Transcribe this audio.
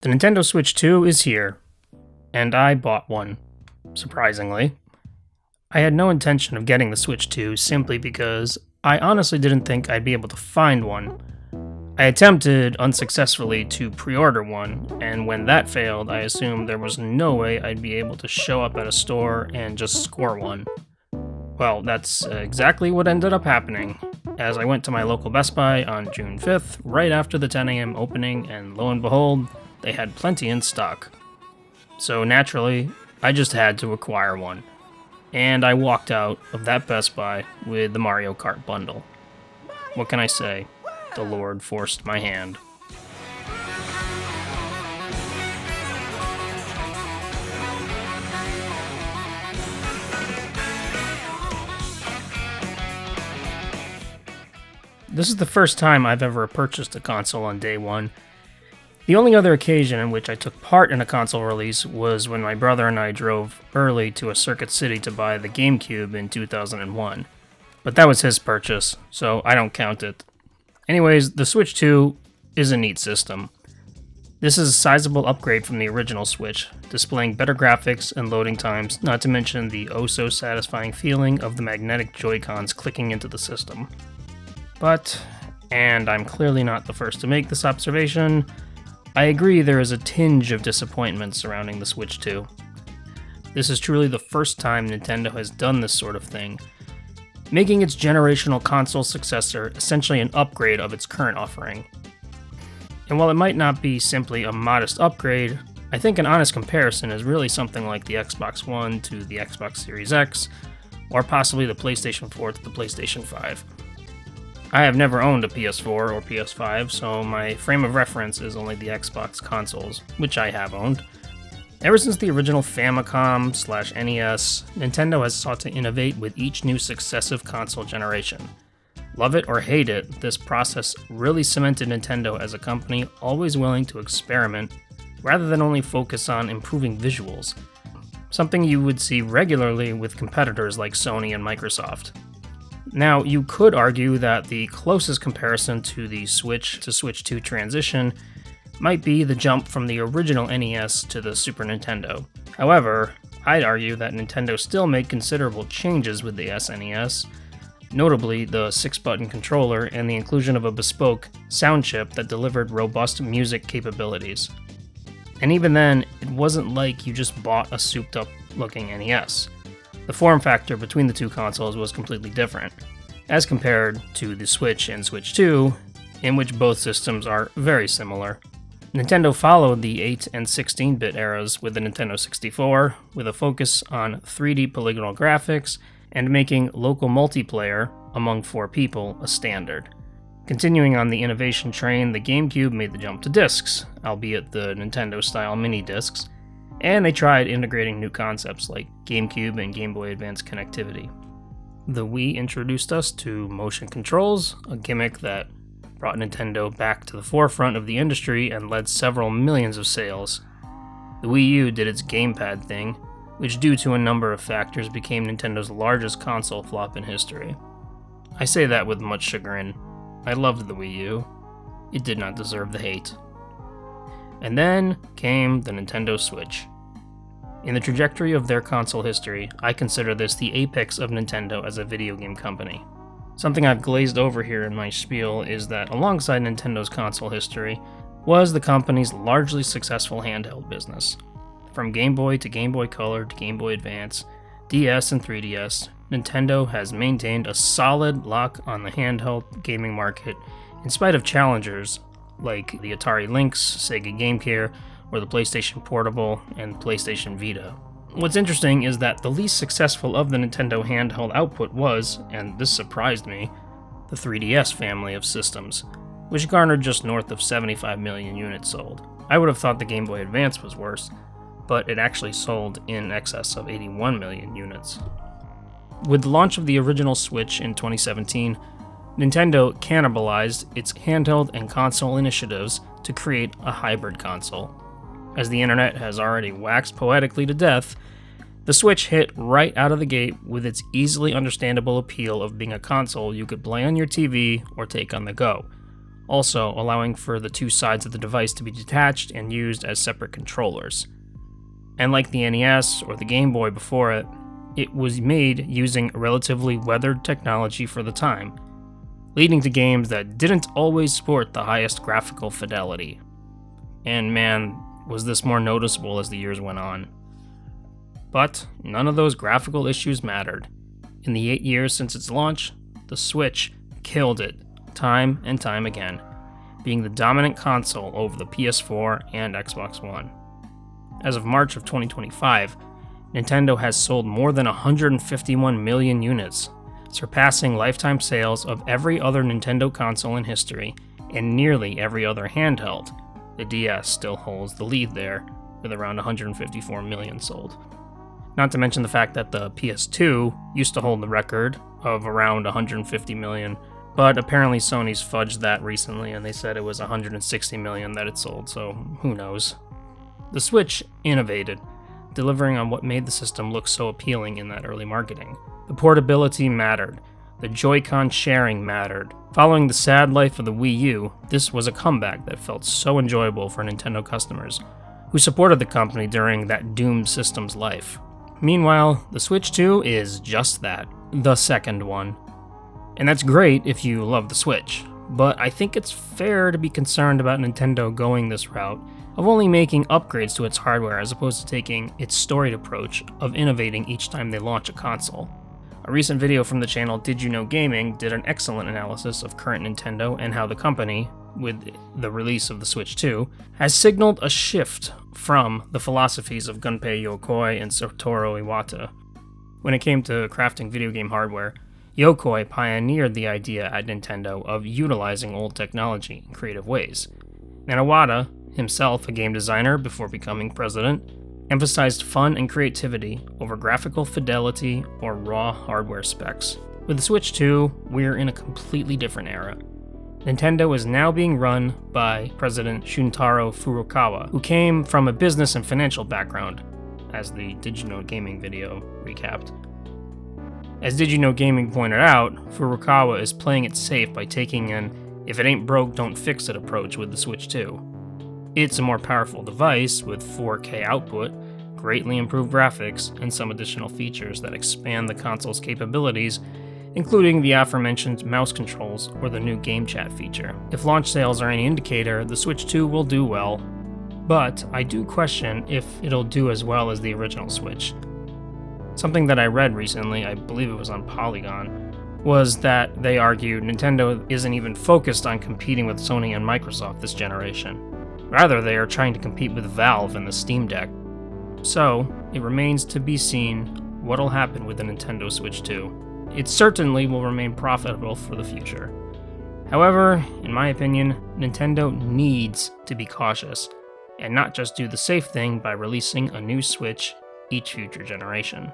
The Nintendo Switch 2 is here, and I bought one, surprisingly. I had no intention of getting the Switch 2 simply because I honestly didn't think I'd be able to find one. I attempted unsuccessfully to pre-order one, and when that failed, I assumed there was no way I'd be able to show up at a store and just score one. Well, that's exactly what ended up happening, as I went to my local Best Buy on June 5th, right after the 10 a.m. opening, and lo and behold, they had plenty in stock. So naturally, I just had to acquire one. And I walked out of that Best Buy with the Mario Kart bundle. What can I say? The Lord forced my hand. This is the first time I've ever purchased a console on day one. The only other occasion in which I took part in a console release was when my brother and I drove early to a Circuit City to buy the GameCube in 2001. But that was his purchase, so I don't count it. Anyways, the Switch 2 is a neat system. This is a sizable upgrade from the original Switch, displaying better graphics and loading times, not to mention the oh-so-satisfying feeling of the magnetic Joy-Cons clicking into the system. But, and I'm clearly not the first to make this observation, I agree there is a tinge of disappointment surrounding the Switch 2. This is truly the first time Nintendo has done this sort of thing, making its generational console successor essentially an upgrade of its current offering. And while it might not be simply a modest upgrade, I think an honest comparison is really something like the Xbox One to the Xbox Series X, or possibly the PlayStation 4 to the PlayStation 5. I have never owned a PS4 or PS5, so my frame of reference is only the Xbox consoles, which I have owned. Ever since the original Famicom/NES, Nintendo has sought to innovate with each new successive console generation. Love it or hate it, this process really cemented Nintendo as a company always willing to experiment, rather than only focus on improving visuals, something you would see regularly with competitors like Sony and Microsoft. Now, you could argue that the closest comparison to the Switch to Switch 2 transition might be the jump from the original NES to the Super Nintendo. However, I'd argue that Nintendo still made considerable changes with the SNES, notably the 6-button controller and the inclusion of a bespoke sound chip that delivered robust music capabilities. And even then, it wasn't like you just bought a souped-up looking NES. The form factor between the two consoles was completely different, as compared to the Switch and Switch 2, in which both systems are very similar. Nintendo followed the 8 and 16-bit eras with the Nintendo 64, with a focus on 3D polygonal graphics and making local multiplayer among 4 people a standard. Continuing on the innovation train, the GameCube made the jump to discs, albeit the Nintendo-style mini-discs, and they tried integrating new concepts like GameCube and Game Boy Advance connectivity. The Wii introduced us to motion controls, a gimmick that brought Nintendo back to the forefront of the industry and led several millions of sales. The Wii U did its gamepad thing, which due to a number of factors became Nintendo's largest console flop in history. I say that with much chagrin. I loved the Wii U. It did not deserve the hate. And then came the Nintendo Switch. In the trajectory of their console history, I consider this the apex of Nintendo as a video game company. Something I've glazed over here in my spiel is that alongside Nintendo's console history was the company's largely successful handheld business. From Game Boy to Game Boy Color to Game Boy Advance, DS and 3DS, Nintendo has maintained a solid lock on the handheld gaming market in spite of challengers like the Atari Lynx, Sega Game Gear, or the PlayStation Portable and PlayStation Vita. What's interesting is that the least successful of the Nintendo handheld output was, and this surprised me, the 3DS family of systems, which garnered just north of 75 million units sold. I would have thought the Game Boy Advance was worse, but it actually sold in excess of 81 million units. With the launch of the original Switch in 2017, Nintendo cannibalized its handheld and console initiatives to create a hybrid console. As the internet has already waxed poetically to death, the Switch hit right out of the gate with its easily understandable appeal of being a console you could play on your TV or take on the go, also allowing for the two sides of the device to be detached and used as separate controllers. And like the NES or the Game Boy before it, it was made using relatively weathered technology for the time, leading to games that didn't always sport the highest graphical fidelity. And man, was this more noticeable as the years went on. But none of those graphical issues mattered. In the 8 years since its launch, the Switch killed it time and time again, being the dominant console over the PS4 and Xbox One. As of March of 2025, Nintendo has sold more than 151 million units, surpassing lifetime sales of every other Nintendo console in history and nearly every other handheld. The DS still holds the lead there, with around 154 million sold. Not to mention the fact that the PS2 used to hold the record of around 150 million, but apparently Sony's fudged that recently and they said it was 160 million that it sold, so who knows. The Switch innovated, delivering on what made the system look so appealing in that early marketing. The portability mattered. The Joy-Con sharing mattered. Following the sad life of the Wii U, this was a comeback that felt so enjoyable for Nintendo customers, who supported the company during that doomed system's life. Meanwhile, the Switch 2 is just that, the second one. And that's great if you love the Switch, but I think it's fair to be concerned about Nintendo going this route of only making upgrades to its hardware as opposed to taking its storied approach of innovating each time they launch a console. A recent video from the channel Did You Know Gaming did an excellent analysis of current Nintendo and how the company, with the release of the Switch 2, has signaled a shift from the philosophies of Gunpei Yokoi and Satoru Iwata. When it came to crafting video game hardware, Yokoi pioneered the idea at Nintendo of utilizing old technology in creative ways, and Iwata, himself a game designer before becoming president, emphasized fun and creativity over graphical fidelity or raw hardware specs. With the Switch 2, we're in a completely different era. Nintendo is now being run by President Shuntaro Furukawa, who came from a business and financial background, as the Did You Know Gaming video recapped. As Did You Know Gaming pointed out, Furukawa is playing it safe by taking an if it ain't broke, don't fix it approach with the Switch 2. It's a more powerful device with 4K output, greatly improved graphics, and some additional features that expand the console's capabilities, including the aforementioned mouse controls or the new game chat feature. If launch sales are any indicator, the Switch 2 will do well, but I do question if it'll do as well as the original Switch. Something that I read recently, I believe it was on Polygon, was that they argued Nintendo isn't even focused on competing with Sony and Microsoft this generation. Rather, they are trying to compete with Valve and the Steam Deck. So, it remains to be seen what'll happen with the Nintendo Switch 2. It certainly will remain profitable for the future. However, in my opinion, Nintendo needs to be cautious, and not just do the safe thing by releasing a new Switch each future generation.